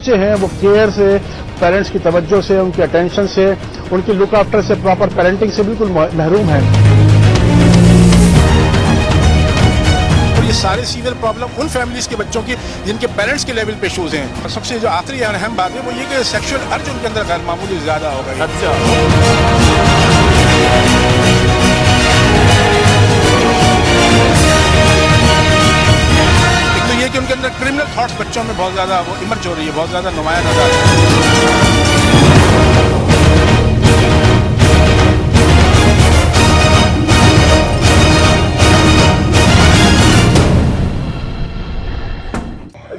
बच्चे हैं वो केयर से, पेरेंट्स की तवज्जो से, उनकी अटेंशन से, उनकी लुक आफ्टर से, प्रॉपर पेरेंटिंग से बिल्कुल महरूम है। ये सारे सीवियर प्रॉब्लम उन फैमिलीज के बच्चों की जिनके पेरेंट्स के लेवल पे इश्यूज हैं। और सबसे जो आखिरी अहम बात है वो ये कि सेक्सुअल अर्ज उनके अंदर गैर मामूली ज्यादा हो गई। अच्छा, एक तो ये कि उनके अंदर क्रिमिनल थॉट्स बच्चों में बहुत ज्यादा वो इमर्ज हो रही है, बहुत ज्यादा नुमाया नजर है।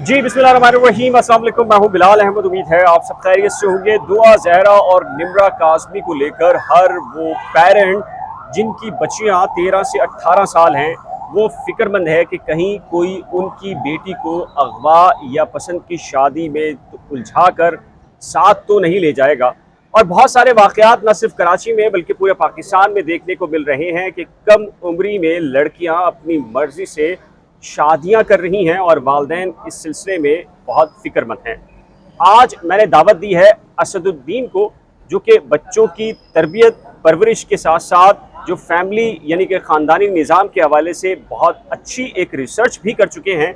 जी बिस्मिल्लाहिर्रहमानिर्रहीम, अस्सलाम वालेकुम। मैं हूं बिलाल अहमद। उम्मीद है आप सब खैरियत से होंगे। दुआ, ज़हरा और निम्रा काज़मी को लेकर हर वो पेरेंट जिनकी बच्चियां 13 से 18 साल हैं वो फिक्रमंद है कि कहीं कोई उनकी बेटी को अगवा या पसंद की शादी में उलझा कर साथ तो नहीं ले जाएगा। और बहुत सारे वाक़यात न सिर्फ कराची में बल्कि पूरे पाकिस्तान में देखने को मिल रहे हैं कि कम उम्री में लड़कियां अपनी मर्जी से शादियां कर रही हैं और वालिदैन इस सिलसिले में बहुत फिक्रमंद हैं। आज मैंने दावत दी है असदुद्दीन को, जो कि बच्चों की तरबियत परवरिश के साथ साथ जो फैमिली यानी कि ख़ानदानी निज़ाम के हवाले से बहुत अच्छी एक रिसर्च भी कर चुके हैं।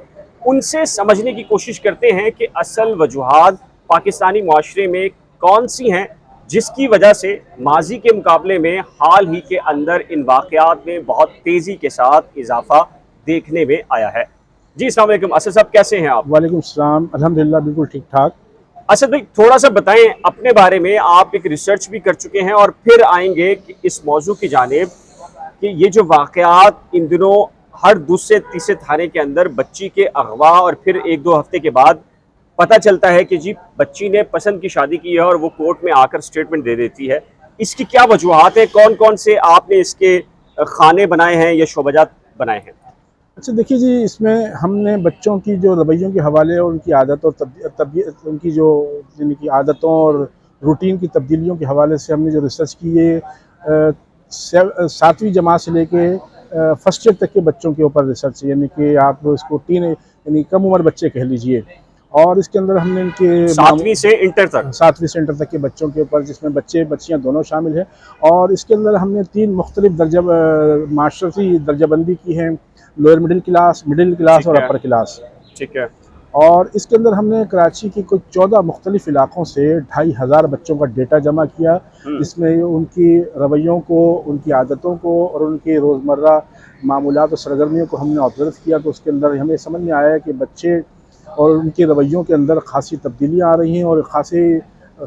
उनसे समझने की कोशिश करते हैं कि असल वजूहात पाकिस्तानी माशरे में कौन सी हैं जिसकी वजह से माजी के मुकाबले में हाल ही के अंदर इन वाक़यात में बहुत तेज़ी के साथ इजाफा देखने में आया है। जी अस्सलाम वालेकुम असद साहब, कैसे हैं आप? वालेकुम सलाम, अल्हम्दुलिल्लाह बिल्कुल ठीक ठाक। असद भाई, थोड़ा सा बताएं अपने बारे में। आप एक रिसर्च भी कर चुके हैं और फिर आएंगे कि इस मौजू की जानिब कि ये जो वाक़यात इन दिनों हर दूसरे तीसरे थाने के अंदर बच्ची के अगवा और फिर 1-2 हफ्ते के बाद पता चलता है कि जी बच्ची ने पसंद की शादी की है और वो कोर्ट में आकर स्टेटमेंट दे देती है। इसकी क्या वजूहात है? कौन कौन से आपने इसके खाने बनाए हैं या शोबाजात बनाए हैं? अच्छा देखिए जी, इसमें हमने बच्चों की जो रवैयों के हवाले और उनकी आदतों और उनकी जो जिनकी आदतों और रूटीन की तब्दीलियों के हवाले से हमने जो रिसर्च की है 7वीं जमात से लेके फर्स्ट ईयर तक के बच्चों के ऊपर रिसर्च है, यानी कि आप इसको यानी कम उम्र बच्चे कह लीजिए। और इसके अंदर हमने इनके 7वीं से इंटर तक के बच्चों के ऊपर, जिसमें बच्चे बच्चियां दोनों शामिल हैं। और इसके अंदर हमने 3 मुख्तलिफ माशरती दर्जाबंदी की है, लोअर मिडिल क्लास और अपर क्लास। ठीक है। और इसके अंदर हमने कराची की कुछ 14 मुख्तलिफ इलाकों से 2500 बच्चों का डेटा जमा किया, जिसमें उनकी रवैयों को, उनकी आदतों को और उनकी रोज़मर्रा मामूलात और सरगर्मियों को हमने ऑब्ज़र्व किया। तो उसके अंदर हमें समझ में आया कि बच्चे और उनके रवैयों के अंदर खासी तब्दीलियाँ आ रही हैं और खासी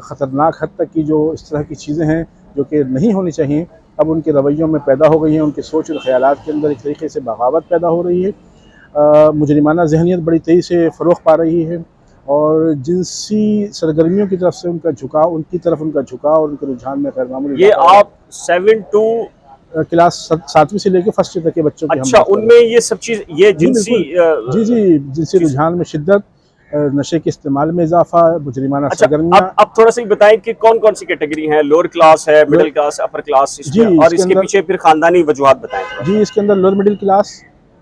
ख़तरनाक हद तक की जो इस तरह की चीज़ें हैं जो कि नहीं होनी चाहिए, अब उनके रवैयों में पैदा हो गई हैं। उनके सोच और ख़यालात के अंदर एक तरीके से बगावत पैदा हो रही है, मुजरिमाना जहनियत बड़ी तेज़ी से फ़रोग़ पा रही है और जिनसी सरगर्मियों की तरफ से उनका झुकाव, और उनके रुझान में गैरमामूली। ये आप 7 टू क्लास 7वीं से लेकर फर्स्ट ईयर तक के बच्चों की। अच्छा, उनमें ये सब चीज़, ये जिनसी जिनसी रुझान में शिद्दत, नशे के इस्तेमाल में इजाफा, मुजरिमाना सरगर्मियां। अब थोड़ा सा बताएं कि कौन कौन सी कैटेगरी है? लोअर क्लास है, मिडिल क्लास, अपर क्लास, और इसके पीछे फिर खानदानी वजूहात बताएं। जी, इसके अंदर लोअर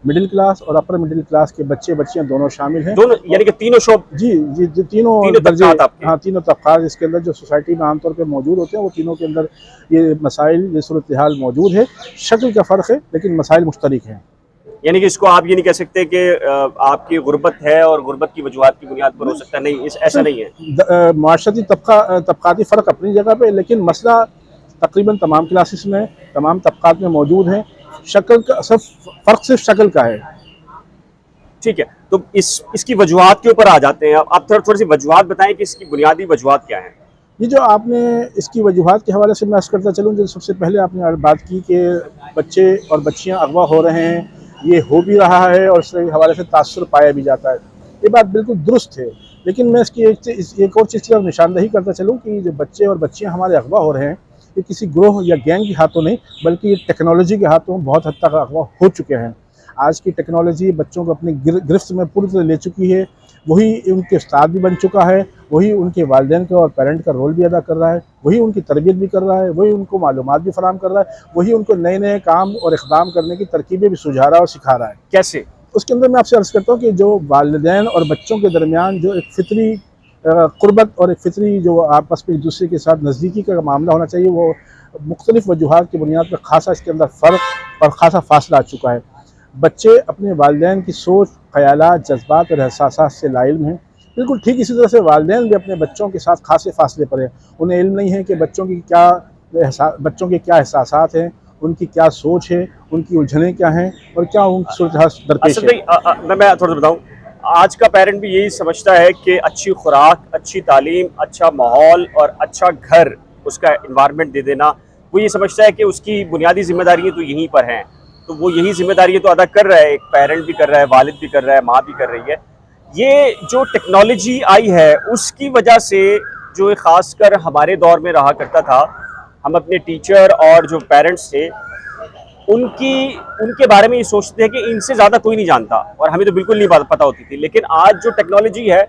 मिडिल क्लास और अपर मिडिल क्लास के बच्चे बच्चियां दोनों शामिल हैं। दोनों यानी कि तीनों शोब? जी तीनों दर्जे। हाँ, तीनों तबक़ात इसके अंदर जो सोसाइटी में आमतौर पे मौजूद होते हैं, वो तीनों के अंदर ये मसाइल, ये सूरत हाल मौजूद है। शक्ल का फ़र्क है लेकिन मसाइल मुश्तरक हैं। यानी कि इसको आप ये नहीं कह सकते कि आपकी गुर्बत है और गुर्बत की वजूहात की बुनियाद पर हो सकता नहीं, ऐसा नहीं है। माशरती तबक़ाती फ़र्क अपनी जगह पे, लेकिन मसला तकरीबन तमाम क्लासेस में, तमाम तबक़ात में मौजूद है। शक्ल का फ़र्क सिर्फ शक्ल का है। ठीक है, तो इसकी वजूहात के ऊपर आ जाते हैं। आप थोड़ी सी वजूहात बताएं कि इसकी बुनियादी वजूहात क्या है? ये जो आपने इसकी वजूहात के हवाले से मैं अर्ज़ करता चलूँ, जो सबसे पहले आपने बात की कि बच्चे और बच्चियाँ अगवा हो रहे हैं, ये हो भी रहा है और इसके हवाले से तासुर पाया भी जाता है। ये बात बिल्कुल दुरुस्त है, लेकिन मैं इसकी एक और चीज़ की निशानदही करता चलूँ कि जो बच्चे और बच्चियाँ हमारे अगवा हो रहे हैं, ये किसी ग्रोह या गैंग के हाथों नहीं, बल्कि ये टेक्नोलॉजी के हाथों बहुत हद तक अगवा हो चुके हैं। आज की टेक्नोलॉजी बच्चों को अपनी गिरफ्त में पूरी तरह ले चुकी है। वही उनके उस्ताद भी बन चुका है, वही उनके वालिदैन का और पेरेंट का रोल भी अदा कर रहा है, वही उनकी तरबियत भी कर रहा है, वही उनको मालूमात भी फराहम कर रहा है, वही उनको नए नए काम और इक़दाम करने की तरकीबें भी सुझा रहा है और सिखा रहा है। कैसे? उसके अंदर मैं आपसे अर्ज़ करता हूँ कि जो वालिदैन और बच्चों के दरमियान जो एक फितरी क़ुर्बत और एक फ़ितरी जो आपस में एक दूसरे के साथ नज़दीकी का मामला होना चाहिए, वो मुख्तलिफ़ वजूहात की बुनियाद पर ख़ासा इसके अंदर फ़र्क और ख़ासा फ़ासला आ चुका है। बच्चे अपने वालिदैन की सोच, ख़यालात, जज्बात और एहसासात से लाइल्म हैं। बिल्कुल ठीक इसी तरह से वालिदैन भी अपने बच्चों के साथ ख़ासे फ़ासले पर हैं। उन्हें इल्म नहीं है कि बच्चों के क्या एहसासात हैं, उनकी क्या सोच है, उनकी उलझनें क्या हैं और क्या उनकी सूरत दरपेश असल है। में मैं थोड़ा सा बताऊँ, आज का पेरेंट भी यही समझता है कि अच्छी खुराक, अच्छी तालीम, अच्छा माहौल और अच्छा घर, उसका इन्वायरमेंट दे देना, वो ये समझता है कि उसकी बुनियादी जिम्मेदारियाँ तो यहीं पर हैं। तो वो यही जिम्मेदारियाँ तो अदा कर रहा है, एक पेरेंट भी कर रहा है, वालिद भी कर रहा है, माँ भी कर रही है। ये जो टेक्नोलॉजी आई है उसकी वजह से, जो ख़ासकर हमारे दौर में रहा करता था, हम अपने टीचर और जो पेरेंट्स थे उनके बारे में ये सोचते हैं कि इनसे ज़्यादा कोई नहीं जानता, और हमें तो बिल्कुल नहीं पता होती थी। लेकिन आज जो टेक्नोलॉजी है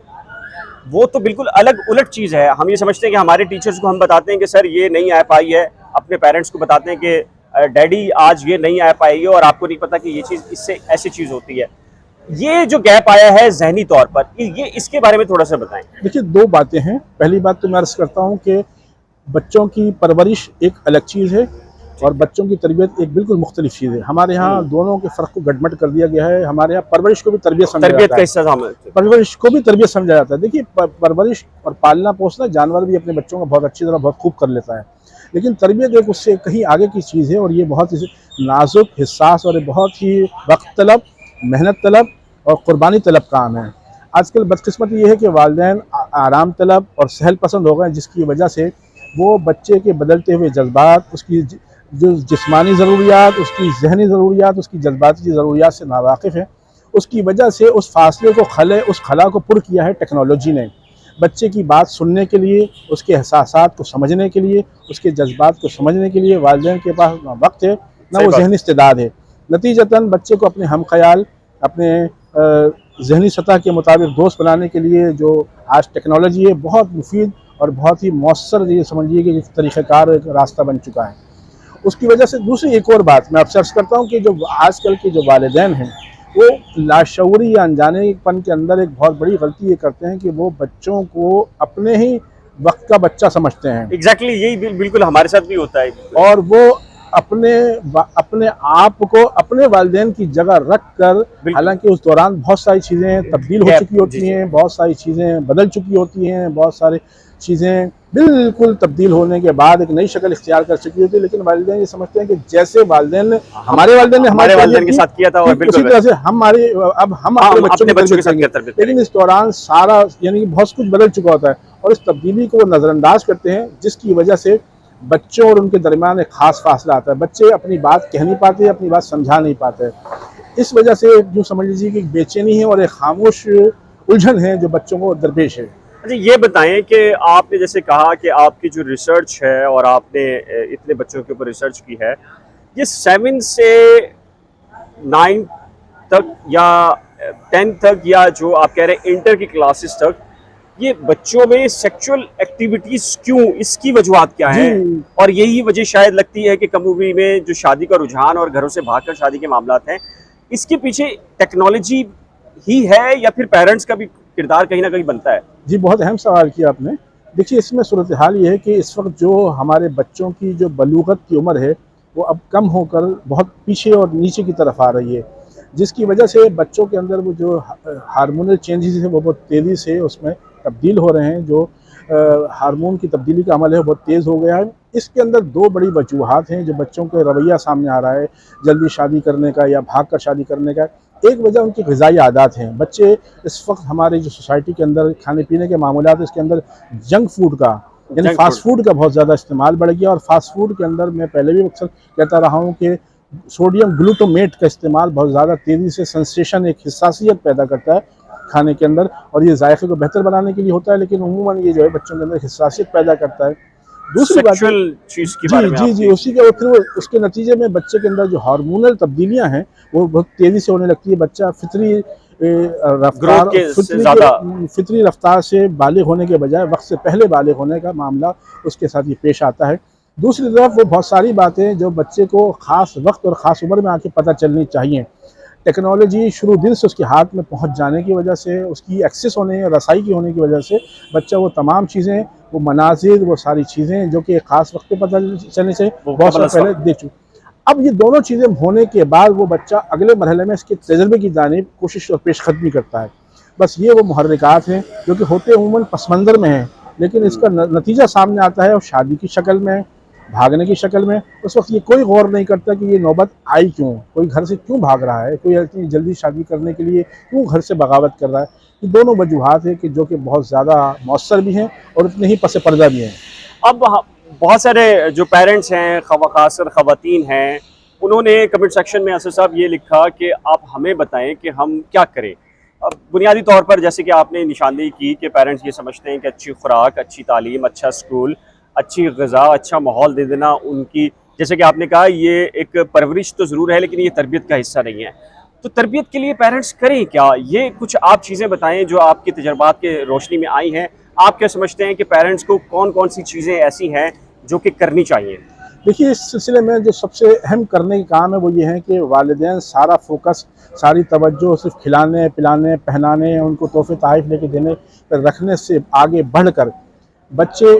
वो तो बिल्कुल अलग उलट चीज़ है। हम ये समझते हैं कि हमारे टीचर्स को हम बताते हैं कि सर ये नहीं आ पाई है, अपने पेरेंट्स को बताते हैं कि डैडी आज ये नहीं आ पाई है, और आपको नहीं पता कि ये चीज़ इससे ऐसी चीज़ होती है। ये जो गैप आया है ज़हनी तौर पर, ये इसके बारे में थोड़ा सा बताएं। देखिए, 2 बातें हैं। पहली बात तो मैं अर्ज़ करता हूँ कि बच्चों की परवरिश एक अलग चीज़ है और बच्चों की तरबियत एक बिल्कुल मुख्तलिफ चीज़ है। हमारे यहाँ दोनों के फ़र्क को गटमट कर दिया गया है। हमारे यहाँ परवरिश को भी तरबियत समझा तरबियत जाता का है। हिस्सा था। परवरिश को भी तरबियत समझा जाता है। देखिए, परवरिश और पालना पोसना जानवर भी अपने बच्चों का बहुत अच्छी तरह बहुत खूब कर लेता है, लेकिन तरबियत एक उससे कहीं आगे की चीज़ है और ये बहुत ही नाजुक, हिस्सास और बहुत ही वक्त तलब, मेहनत तलब और क़ुरबानी तलब काम है। आजकल बदकिस्मती ये है कि वालिदैन आराम तलब और सहल पसंद हो गए, जिसकी वजह से वो बच्चे के बदलते हुए जज्बात, उसकी जो जिस्मानी ज़रूरियात, उसकी ज़हनी ज़रूरियात, उसकी जज्बाती ज़रूरियात से नावाकिफ़ है। उसकी वजह से उस फासले को उस खला को पुर किया है टेक्नोलॉजी ने। बच्चे की बात सुनने के लिए, उसके एहसासात को समझने के लिए, उसके जज्बात को समझने के लिए वालिदैन के पास ना वक्त है, ना वो ज़हनी इस्तेदाद है। नतीजतन बच्चे को अपने हम ख़याल, अपने ज़हनी सतह के मुताबिक दोस्त बनाने के लिए जो आज टेक्नोलॉजी है, बहुत मुफीद और बहुत ही मौसर, ये समझिए कि तरीक़ाकार एक रास्ता बन चुका है। उसकी वजह से दूसरी एक और बात मैं आपसे अर्ज़ करता हूँ कि जो आजकल के जो वालिदैन हैं, वो लाशऊरी या अनजानेपन के अंदर एक बहुत बड़ी गलती ये करते हैं कि वो बच्चों को अपने ही वक्त का बच्चा समझते हैं। एग्जैक्टली यही बिल्कुल हमारे साथ भी होता है। और वो अपने आप को अपने वालिदैन की जगह रख कर, हालांकि उस दौरान बहुत सारी चीज़ें तब्दील हो चुकी होती हैं, बहुत सारी चीज़ें बदल चुकी होती हैं, बहुत सारी चीज़ें बिल्कुल तब्दील होने के बाद एक नई शक्ल इख्तियार कर चुकी होती है। लेकिन वालिदैन ये समझते हैं कि जैसे हमारे वालिदैन ने हमारे वालिदैन के साथ किया था, और उसी तरह से हम अपने बच्चों के साथ करते हैं। लेकिन इस दौरान सारा यानी कि बहुत कुछ बदल चुका होता है और इस तब्दीली को वो नज़रअंदाज करते हैं, जिसकी वजह से बच्चों और उनके दरमियान एक ख़ास फासला आता है। बच्चे अपनी बात कह नहीं पाते, अपनी बात समझा नहीं पाते। इस वजह से यूँ समझ लीजिए कि बेचैनी है और एक खामोश उलझन है जो बच्चों को दरपेश है। अच्छा, ये बताएं कि आपने जैसे कहा कि आपकी जो रिसर्च है और आपने इतने बच्चों के ऊपर रिसर्च की है, ये 7 से 9 तक या 10 तक, या जो आप कह रहे हैं इंटर की क्लासेस तक, ये बच्चों में सेक्सुअल एक्टिविटीज क्यों, इसकी वजूहत क्या है? और यही वजह शायद लगती है कि कम उम्र में जो शादी का रुझान और घरों से भागकर शादी के मामलात हैं, इसके पीछे टेक्नोलॉजी ही है या फिर पेरेंट्स का भी किरदार कहीं ना कहीं बनता है? जी, बहुत अहम सवाल किया आपने। देखिए, इसमें सूरत हाल ये है कि इस वक्त जो हमारे बच्चों की जो बलूगत की उम्र है, वो अब कम होकर बहुत पीछे और नीचे की तरफ आ रही है, जिसकी वजह से बच्चों के अंदर वो जो हार्मोनल चेंजेस है वो बहुत तेज़ी से उसमें तब्दील हो रहे हैं। जो हार्मोन की तब्दीली का अमल है बहुत तेज़ हो गया है। इसके अंदर 2 बड़ी वजूहात हैं जो बच्चों के रवैया सामने आ रहा है, जल्दी शादी करने का या भाग कर शादी करने का। एक वजह उनकी ग़िज़ाई आदत हैं। बच्चे इस वक्त हमारी जो सोसाइटी के अंदर खाने पीने के मामूलात, इसके अंदर जंक फूड का यानी फ़ास्ट फूड का बहुत ज़्यादा इस्तेमाल बढ़ गया। और फ़ास्ट फूड के अंदर मैं पहले भी अक्सर कहता रहा हूँ कि सोडियम ग्लूटामेट का इस्तेमाल बहुत ज़्यादा तेज़ी से सेंसेशन, एक हिस्सासियत पैदा करता है खाने के अंदर, और ये जायके को बेहतर बनाने के लिए होता है, लेकिन उमूमन ये जो है बच्चों के अंदर हिस्सासियत पैदा करता है। दूसरी बात चीज़ की बारे में जी, उसी के फिर उसके नतीजे में बच्चे के अंदर जो हार्मोनल तब्दीलियां हैं वो बहुत तेज़ी से होने लगती है। बच्चा फितरी रफ्तार से बालिग होने के बजाय वक्त से पहले बालिग होने का मामला उसके साथ ये पेश आता है। दूसरी तरफ वो बहुत सारी बातें जो बच्चे को ख़ास वक्त और ख़ास उम्र में आके पता चलनी चाहिए। टेक्नोलॉजी शुरू दिन से उसके हाथ में पहुंच जाने की वजह से, उसकी एक्सेस होने, रसाई की होने की वजह से बच्चा वो तमाम चीज़ें, वो मनाजिर, वो सारी चीज़ें जो कि एक ख़ास वक्त पे पता चलने से बहुत साल पहले देख चुके। अब ये दोनों चीज़ें होने के बाद वो बच्चा अगले मरहले में इसके तजर्बे की जानिब कोशिश और पेशकदमी करता है। बस ये वो मुहर्रिकात हैं जो कि होते उमूमन पसमंज़र में हैं, लेकिन इसका नतीजा सामने आता है और शादी की शक्ल में, भागने की शक्ल में। उस वक्त ये कोई गौर नहीं करता कि ये नौबत आई क्यों, कोई घर से क्यों भाग रहा है, कोई इतनी जल्दी शादी करने के लिए क्यों घर से बगावत कर रहा है। ये दोनों वजूहात हैं कि जो कि बहुत ज़्यादा मौसर भी हैं और उतने ही पस पर्दा भी हैं। अब बहुत सारे जो पेरेंट्स हैं, खासकर ख़वातीन हैं, उन्होंने कमेंट सेक्शन में असद साहब ये लिखा कि आप हमें बताएं कि हम क्या करें। अब बुनियादी तौर पर जैसे कि आपने निशानदेही की कि पेरेंट्स ये समझते हैं कि अच्छी खुराक, अच्छी तालीम, अच्छा स्कूल, अच्छी ग़िज़ा, अच्छा माहौल दे देना उनकी, जैसे कि आपने कहा, ये एक परवरिश तो ज़रूर है लेकिन ये तरबियत का हिस्सा नहीं है। तो तरबियत के लिए पेरेंट्स करें क्या? ये कुछ आप चीज़ें बताएं जो आपके तजर्बात के रोशनी में आई हैं। आप क्या समझते हैं कि पेरेंट्स को कौन कौन सी चीज़ें ऐसी हैं जो कि करनी चाहिए? देखिए, इस सिलसिले में जो सबसे अहम करने का काम है वो ये है कि वालिदैन सारा फोकस, सारी तवज्जो सिर्फ खिलाने, पिलाने, पहनाने, उनको तोहफ़े तोहफ़े लेके देने पर रखने से आगे बढ़कर बच्चे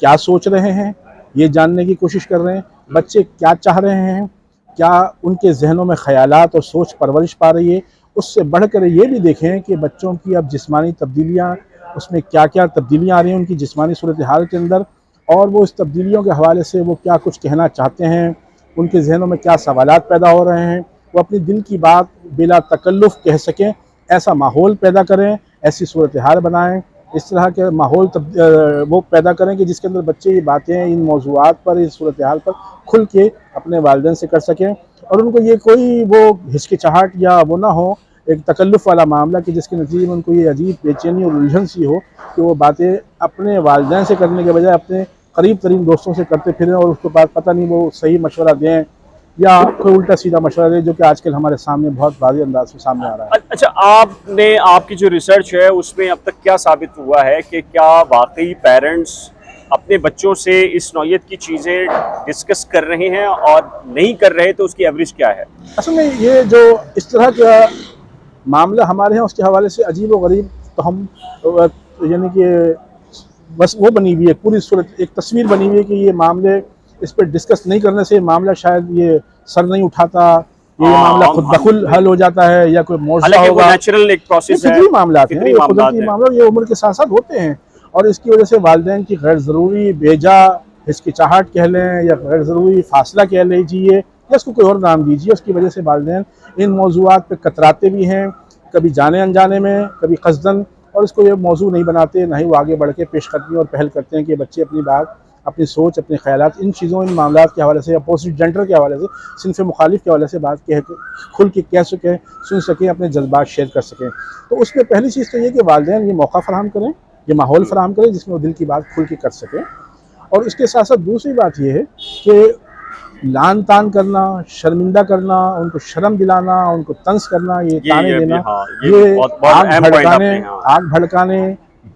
क्या सोच रहे हैं ये जानने की कोशिश कर रहे हैं, बच्चे क्या चाह रहे हैं, क्या उनके जहनों में ख़यालात और सोच परवरिश पा रही है। उससे बढ़कर ये भी देखें कि बच्चों की अब जिस्मानी तब्दीलियाँ, उसमें क्या क्या तब्दीलियाँ आ रही हैं उनकी जिस्मानी सूरत हाल के अंदर, और वो इस तब्दीलियों के हवाले से वो क्या कुछ कहना चाहते हैं, उनके जहनों में क्या सवालात पैदा हो रहे हैं, वो अपनी दिल की बात बिला तकल्लुफ़ कह सकें, ऐसा माहौल पैदा करें, ऐसी सूरत हाल बनाएँ, इस तरह के माहौल वो पैदा करें कि जिसके अंदर बच्चे ये बातें इन मौज़ूआत पर, इस सूरत हाल पर खुल के अपने वालिदैन से कर सकें, और उनको ये कोई वो हिचकिचाहट या वो ना हो, एक तकल्लुफ़ वाला मामला कि जिसके नतीजे में उनको ये अजीब बेचैनी और उलझन सी हो कि वो बातें अपने वालिदैन से करने के बजाय अपने करीब तरीन दोस्तों से करते फिरें और उसके बाद पता नहीं वो सही मशवरा दें या कोई उल्टा सीधा मशवरा दें, जो कि आजकल हमारे सामने बहुत वाज़ेह अंदाज में सामने आ रहा है। अच्छा, आपने आपकी जो रिसर्च है उसमें अब तक क्या साबित हुआ है कि क्या वाकई पेरेंट्स अपने बच्चों से इस नौयत की चीज़ें डिस्कस कर रहे हैं, और नहीं कर रहे तो उसकी एवरेज क्या है? असल में ये जो इस तरह का मामला हमारे यहाँ उसके हवाले से अजीब व गरीब, तो हम यानी कि बस वो बनी हुई है पूरी सूरत, एक तस्वीर बनी हुई है कि ये मामले इस पर डिस्कस नहीं करने से मामला शायद ये सर नहीं उठाता, ये मामला खुद बखुद हल हो जाता है या कोई मोर्चा होगा। नेचुरल एक प्रोसेस है, फितरी मामला हैं, ये कुदरती मामला, ये उम्र के साथ साथ होते हैं, और इसकी वजह से वालिदैन की गैर ज़रूरी बेजा हिचकिचाहट कह लें या गैर ज़रूरी फासला कह लीजिए या उसको कोई और नाम दीजिए, उसकी वजह से वालिदैन इन मौज़ूआत पर कतराते भी हैं, कभी जाने अनजाने में, कभी क़स्दन, और इसको ये मौजू नहीं बनाते, ना ही वो आगे बढ़ के पेशकदमी और पहल करते हैं कि बच्चे अपनी बात, अपनी सोच, अपने ख़यालात इन चीज़ों, इन मामलात के हवाले से, अपोजिट जेंडर के हवाले से, सिनफ़ मुखालिफ के हवाले से बात कह खुल के कह सकें, सुन सकें, अपने जज्बात शेयर कर सकें। तो उसमें पहली चीज़ तो ये कि वालिदैन ये मौका फ़राहम करें, ये माहौल फ़राहम करें जिसमें वो दिल की बात खुल के कर सकें। और इसके साथ साथ दूसरी बात ये है कि लान तान करना, शर्मिंदा करना, उनको शर्म दिलाना, उनको तंज करना, ये ताने देना, ये आग भड़काने,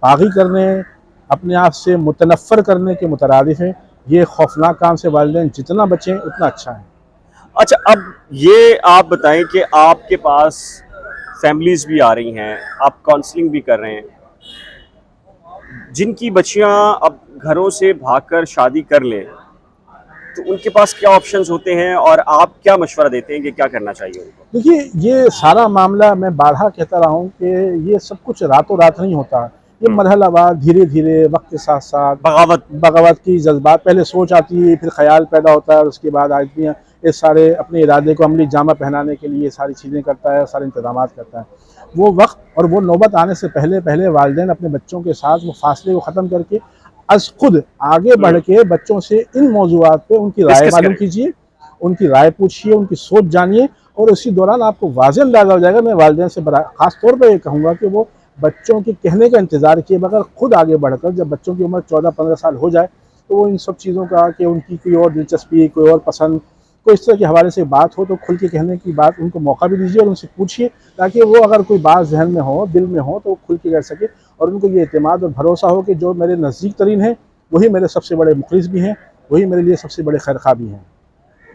बागी करने, अपने आप से मुतनफ़र करने के मुतरादिफ हैं। ये खौफनाक काम से वालिदैन जितना बचें उतना अच्छा है। अच्छा, अब ये आप बताएं कि आपके पास फैमिलीज़ भी आ रही हैं, आप काउंसलिंग भी कर रहे हैं, जिनकी बच्चियां अब घरों से भागकर शादी कर लें, तो उनके पास क्या ऑप्शंस होते हैं और आप क्या मशवरा देते हैं कि क्या करना चाहिए उनको? देखिए, ये सारा मामला मैं बारहा कहता रहा हूँ कि ये सब कुछ रातों रात नहीं होता, ये मरहलावार, धीरे धीरे, वक्त के साथ साथ बगावत की जज्बात, पहले सोच आती है, फिर ख्याल पैदा होता है, और उसके बाद आदमी इस सारे अपने इरादे को अमली जामा पहनाने के लिए सारी चीज़ें करता है, सारे इंतजाम करता है। वो वक्त और वो नौबत आने से पहले पहले वालिदैन अपने बच्चों के साथ वो फासले को ख़त्म करके अज खुद आगे बढ़ के बच्चों से इन मौज़ूआत पे उनकी राय मालूम कीजिए, उनकी राय पूछिए, उनकी सोच जानिए, और उसी दौरान आपको वाज़ेह अंदाज़ा हो जाएगा। मैं वालिदैन से ख़ास तौर पर ये कहूँगा कि वो बच्चों के कहने का इंतज़ार किए बगैर खुद आगे बढ़कर, जब बच्चों की उम्र 14-15 साल हो जाए, तो वो इन सब चीज़ों का कि उनकी कोई और दिलचस्पी, कोई और पसंद, कोई इस तरह के हवाले से बात हो, तो खुल के कहने की बात उनको मौका भी दीजिए और उनसे पूछिए, ताकि वो अगर कोई बात जहन में हो, दिल में हो, तो वो खुल के कह सके, और उनको ये एतमाद और भरोसा हो कि जो मेरे नज़दीक तरीन हैं वही मेरे सबसे बड़े मुखलिस भी हैं, वही मेरे लिए सबसे बड़े खैरख़्वाह भी हैं।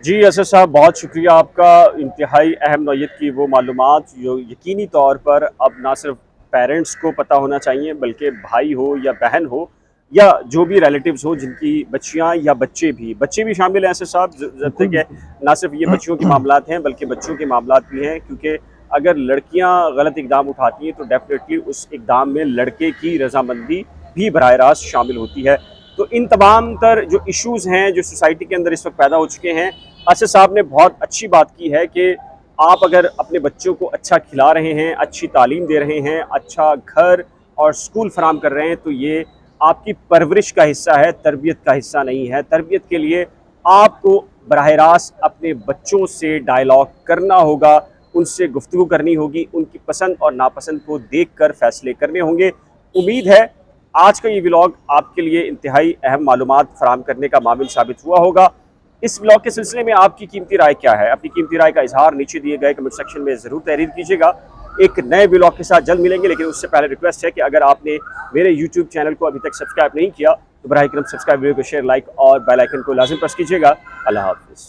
जी असद साहब, बहुत शुक्रिया आपका। इंतहाई अहम नौयत की वो मालूमात जो यकीनी तौर पर अब ना सिर्फ पेरेंट्स को पता होना चाहिए, बल्कि भाई हो या बहन हो या जो भी रिलेटिव्स हो जिनकी बच्चियां या बच्चे भी शामिल हैं असद साहब। जब तक है ना सिर्फ ये बच्चियों के मामलात हैं बल्कि बच्चों के मामलात भी हैं, क्योंकि अगर लड़कियां गलत इकदाम उठाती हैं तो डेफिनेटली उस इकदाम में लड़के की रजामंदी भी बराह रास्त शामिल होती है। तो इन तमाम तर जो इश्यूज़ हैं जो सोसाइटी के अंदर इस वक्त पैदा हो चुके हैं, असद साहब ने बहुत अच्छी बात की है कि आप अगर अपने बच्चों को अच्छा खिला रहे हैं, अच्छी तालीम दे रहे हैं, अच्छा घर और स्कूल फराम कर रहे हैं, तो ये आपकी परवरिश का हिस्सा है, तरबियत का हिस्सा नहीं है। तरबियत के लिए आपको बराह रास्त अपने बच्चों से डायलॉग करना होगा, उनसे गुफ्तगू करनी होगी, उनकी पसंद और नापसंद को देख कर फैसले करने होंगे। उम्मीद है आज का ये व्लॉग आपके लिए इंतहाई अहम मालूमात फराहम करने का मामिल साबित हुआ होगा। इस व्लॉग के सिलसिले में आपकी कीमती राय क्या है? अपनी कीमती राय का इजहार नीचे दिए गए कमेंट सेक्शन में ज़रूर तहरीर कीजिएगा। एक नए व्लॉग के साथ जल्द मिलेंगे, लेकिन उससे पहले रिक्वेस्ट है कि अगर आपने मेरे यूट्यूब चैनल को अभी तक सब्सक्राइब नहीं किया तो बराह करम सब्सक्राइब, वीडियो को शेयर, लाइक और बेल आइकन को लाजिम प्रेस कीजिएगा। अल्लाह हाफ़िज़।